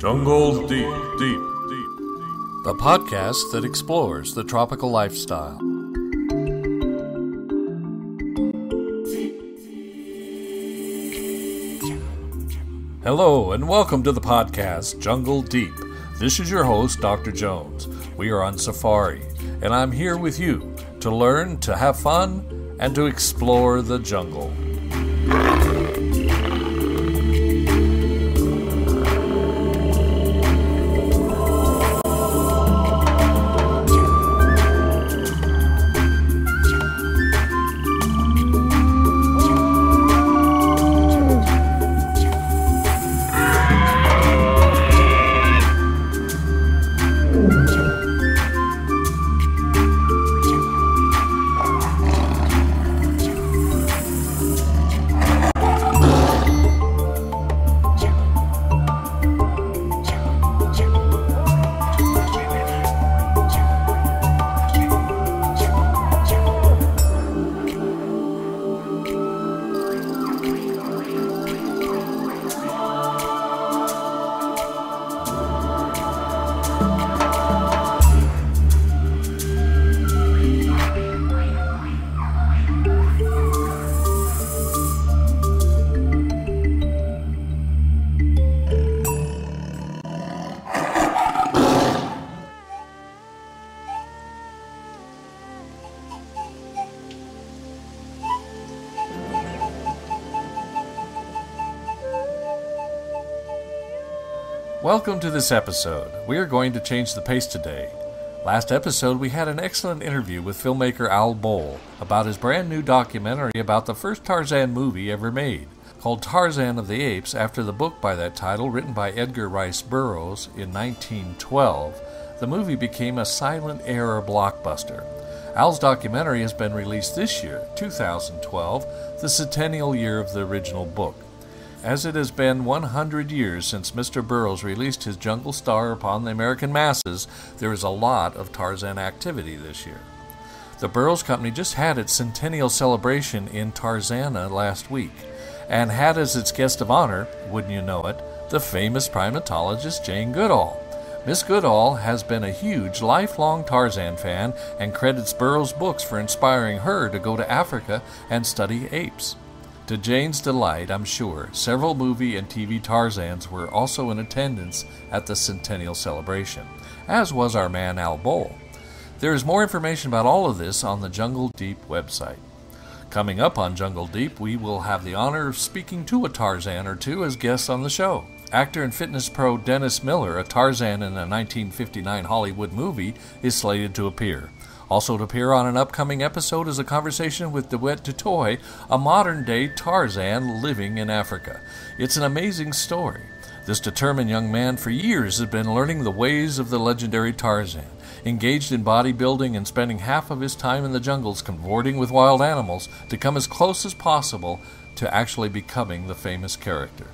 Jungle Deep. The podcast that explores the tropical lifestyle. Hello and welcome to the podcast Jungle Deep. This is your host, Dr. Jones. We are on safari, and I'm here with you to learn, to have fun, and to explore the jungle. Welcome to this episode. We are going to change the pace today. Last episode, we had an excellent interview with filmmaker Al Bohl about his brand new documentary about the first Tarzan movie ever made, called Tarzan of the Apes, after the book by that title, written by Edgar Rice Burroughs in 1912. The movie became a silent era blockbuster. Al's documentary has been released this year, 2012, the centennial year of the original book. As it has been 100 years since Mr. Burroughs released his Jungle Star upon the American masses, there is a lot of Tarzan activity this year. The Burroughs Company just had its centennial celebration in Tarzana last week, and had as its guest of honor, wouldn't you know it, the famous primatologist Jane Goodall. Miss Goodall has been a huge, lifelong Tarzan fan and credits Burroughs' books for inspiring her to go to Africa and study apes. To Jane's delight, I'm sure, several movie and TV Tarzans were also in attendance at the centennial celebration, as was our man Al Bohl. There is more information about all of this on the Jungle Deep website. Coming up on Jungle Deep, we will have the honor of speaking to a Tarzan or two as guests on the show. Actor and fitness pro Dennis Miller, a Tarzan in a 1959 Hollywood movie, is slated to appear. Also to appear on an upcoming episode is a conversation with DeWitt Dutoy, a modern-day Tarzan living in Africa. It's an amazing story. This determined young man for years has been learning the ways of the legendary Tarzan, engaged in bodybuilding and spending half of his time in the jungles cavorting with wild animals to come as close as possible to actually becoming the famous character.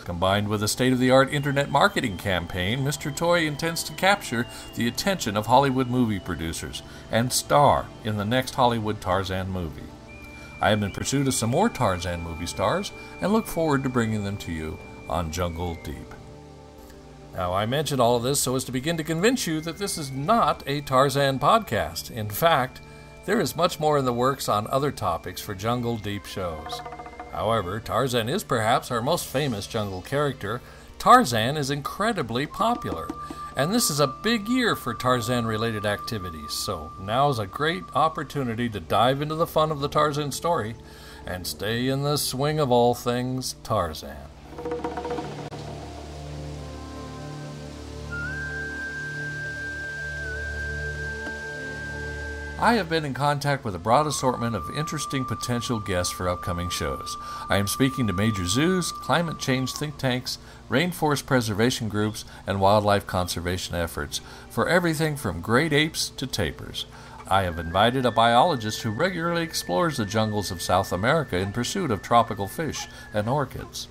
Combined with a state-of-the-art internet marketing campaign, Mr. Toy intends to capture the attention of Hollywood movie producers and star in the next Hollywood Tarzan movie. I am in pursuit of some more Tarzan movie stars and look forward to bringing them to you on Jungle Deep. Now, I mentioned all of this so as to begin to convince you that this is not a Tarzan podcast. In fact, there is much more in the works on other topics for Jungle Deep shows. However, Tarzan is perhaps our most famous jungle character. Tarzan is incredibly popular, and this is a big year for Tarzan-related activities, so now is a great opportunity to dive into the fun of the Tarzan story and stay in the swing of all things Tarzan. I have been in contact with a broad assortment of interesting potential guests for upcoming shows. I am speaking to major zoos, climate change think tanks, rainforest preservation groups, and wildlife conservation efforts for everything from great apes to tapirs. I have invited a biologist who regularly explores the jungles of South America in pursuit of tropical fish and orchids.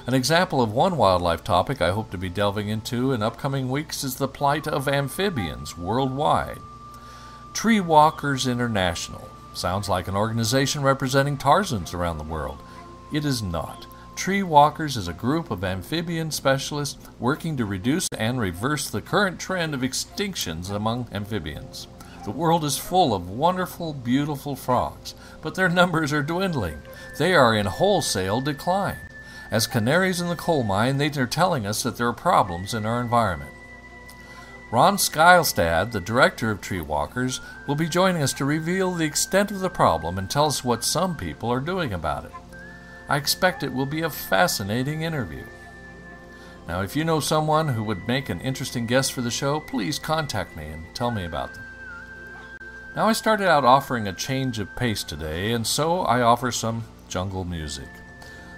An example of one wildlife topic I hope to be delving into in upcoming weeks is the plight of amphibians worldwide. Tree Walkers International sounds like an organization representing Tarzans around the world. It is not. Tree Walkers is a group of amphibian specialists working to reduce and reverse the current trend of extinctions among amphibians. The world is full of wonderful, beautiful frogs, but their numbers are dwindling. They are in wholesale decline. As canaries in the coal mine, they are telling us that there are problems in our environment. Ron Skylstad, the director of Tree Walkers, will be joining us to reveal the extent of the problem and tell us what some people are doing about it. I expect it will be a fascinating interview. Now, if you know someone who would make an interesting guest for the show, please contact me and tell me about them. Now, I started out offering a change of pace today, and so I offer some jungle music.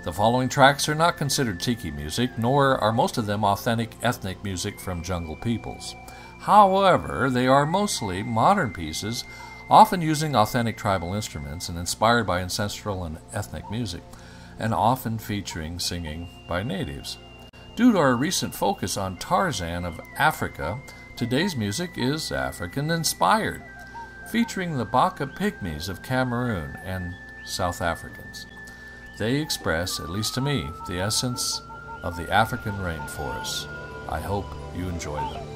The following tracks are not considered tiki music, nor are most of them authentic ethnic music from jungle peoples. However, they are mostly modern pieces, often using authentic tribal instruments and inspired by ancestral and ethnic music, and often featuring singing by natives. Due to our recent focus on Tarzan of Africa, today's music is African-inspired, featuring the Baka Pygmies of Cameroon and South Africans. They express, at least to me, the essence of the African rainforests. I hope you enjoy them.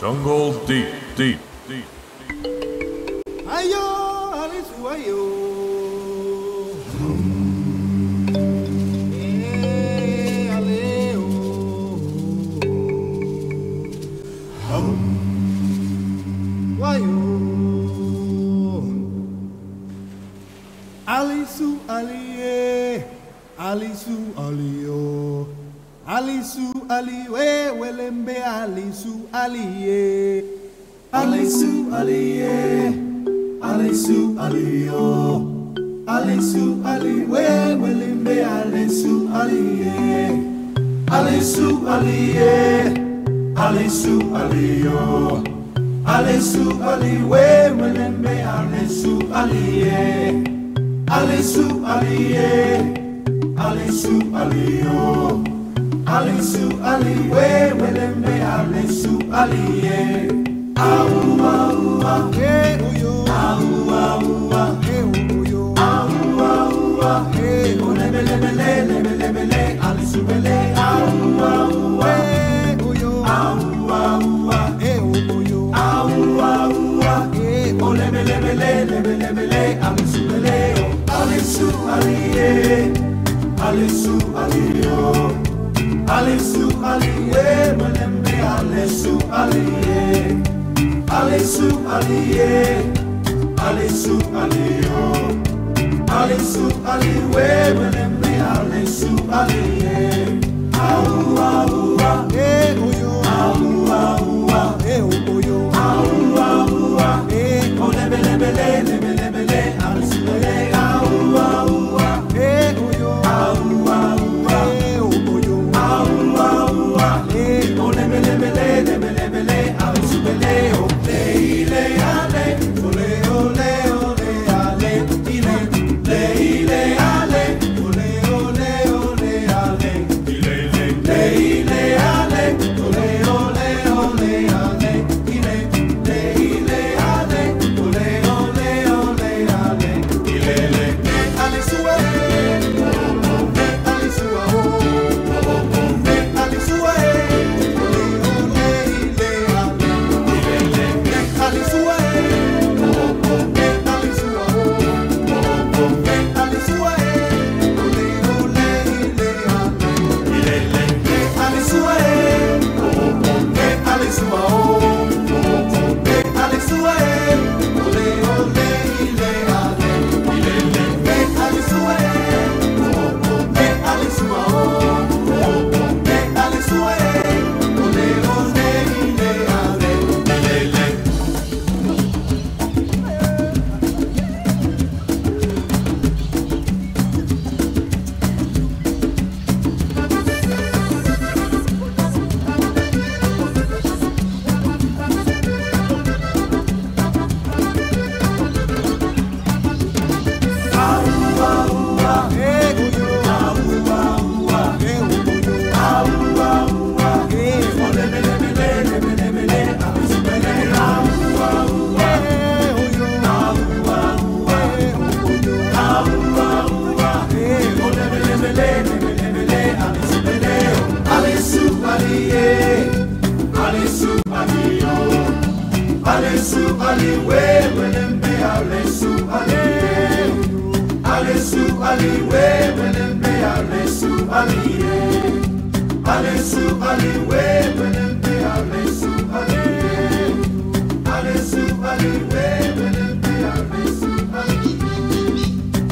Jungle Deep, Deep, Deep. Ayo, alisu ayo. Aleo. Wayo. Alisu aliye, alisu alio. Alisu aliwe welembe alisu aliye. Alisu aliye, alisu alio. Alisu aliwe welembe alisu aliye. Alisu aliye, alisu alio. Alisu aliwe welembe alisu aliye. Alisu aliye, alisu alio. Alisu aliwe welembe alisu aliye. Au au au hey uyo. Au au au hey uyo. Au au au hey olebe lebe lebe lebe le alisu bele. Au au au hey uyo. Au au au hey uyo. Au au au hey olebe lebe lebe lebe le alisu bele. Alisu aliye, alisu alio. Alisu aliye, welembe alisu aliye. Alisu aliye, alisu alio. Alisu aliwe, welembe alisu aliye. Au au au hey uyo. Au au au hey uyo. Au au au hey olebe lebe lebe lebe le alisu bele. Au au au hey uyo. Au au au hey uyo. Au au au hey olebe lebe lebe lebe le alisu bele. Le ile ale, ole ole ole ale, ile le ile ale, ole ole ole ale, ile le ile ale, ole ole ole ale, ile le ile ale, ole ole ole ale, ile le alisuwe, alisuwa ho, alisuwe, ole ole ile ale, ile le alisuwe, alisuwa ho, alisuwe, ole ole ile ale, ile le alisuwe, alisuwa ho, alisuwe, ole ole ile ale, ile le alisuwe, alisuwa ho, alisuwe, ole ole ile ale, ile le. Alisu aliwe welembe alisu aliye. Alisu aliwe welembe alisu aliye. Alisu aliwe welembe alisu aliye. Alisu aliwe welembe alisu aliye.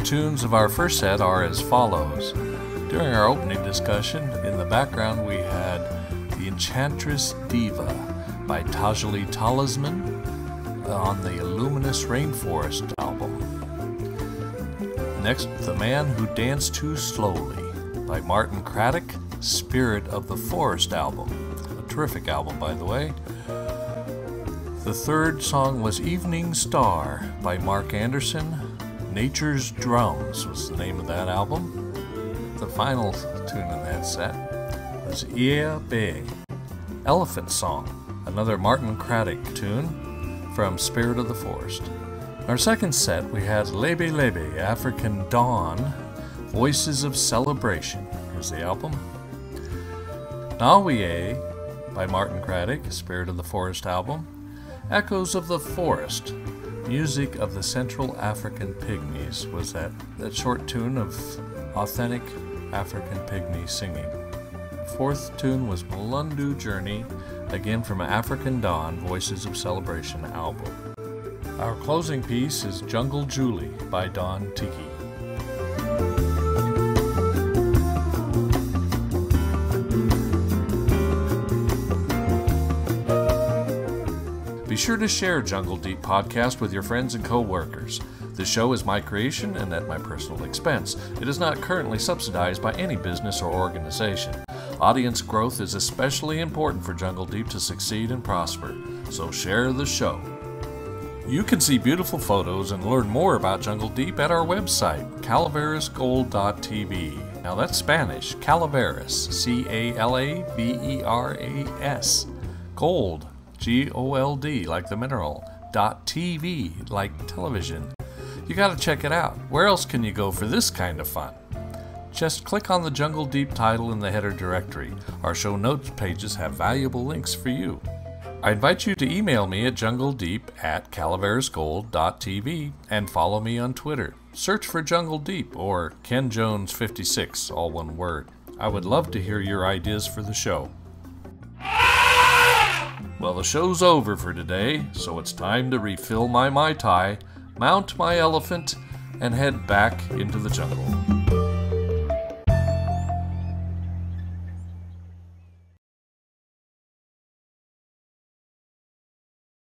Tunes of our first set are as follows. During our opening discussion, in the background we had The Enchantress Diva by Tajali Talisman on the Luminous Rainforest album. Next, The Man Who Danced Too Slowly by Martin Craddock, Spirit of the Forest album. A terrific album, by the way. The third song was Evening Star by Mark Anderson. Nature's Drums was the name of that album. The final tune in that set was Yeah Bay, Elephant Song, another Martin Craddock tune from Spirit of the Forest. Our second set we had Lebe Lebe, African Dawn, Voices of Celebration was the album. Nawiye by Martin Craddock, Spirit of the Forest album. Echoes of the Forest, Music of the Central African Pygmies was that short tune of authentic African pygmy singing. Fourth tune was Mulundu Journey, again from African Dawn, Voices of Celebration album. Our closing piece is Jungle Julie by Don Tiki. Be sure to share Jungle Deep Podcast with your friends and co-workers. This show is my creation and at my personal expense. It is not currently subsidized by any business or organization. Audience growth is especially important for Jungle Deep to succeed and prosper, so share the show. You can see beautiful photos and learn more about Jungle Deep at our website, calaverasgold.tv. Now that's Spanish, Calaveras, C-A-L-A-V-E-R-A-S, Gold, G-O-L-D, like the mineral, .tv, like television. You gotta check it out. Where else can you go for this kind of fun? Just click on the Jungle Deep title in the header directory. Our show notes pages have valuable links for you. I invite you to email me at jungledeep@calaverasgold.tv and follow me on Twitter. Search for Jungle Deep or Ken Jones 56, all one word. I would love to hear your ideas for the show. Well, the show's over for today, so it's time to refill my Mai Tai, mount my elephant, and head back into the jungle.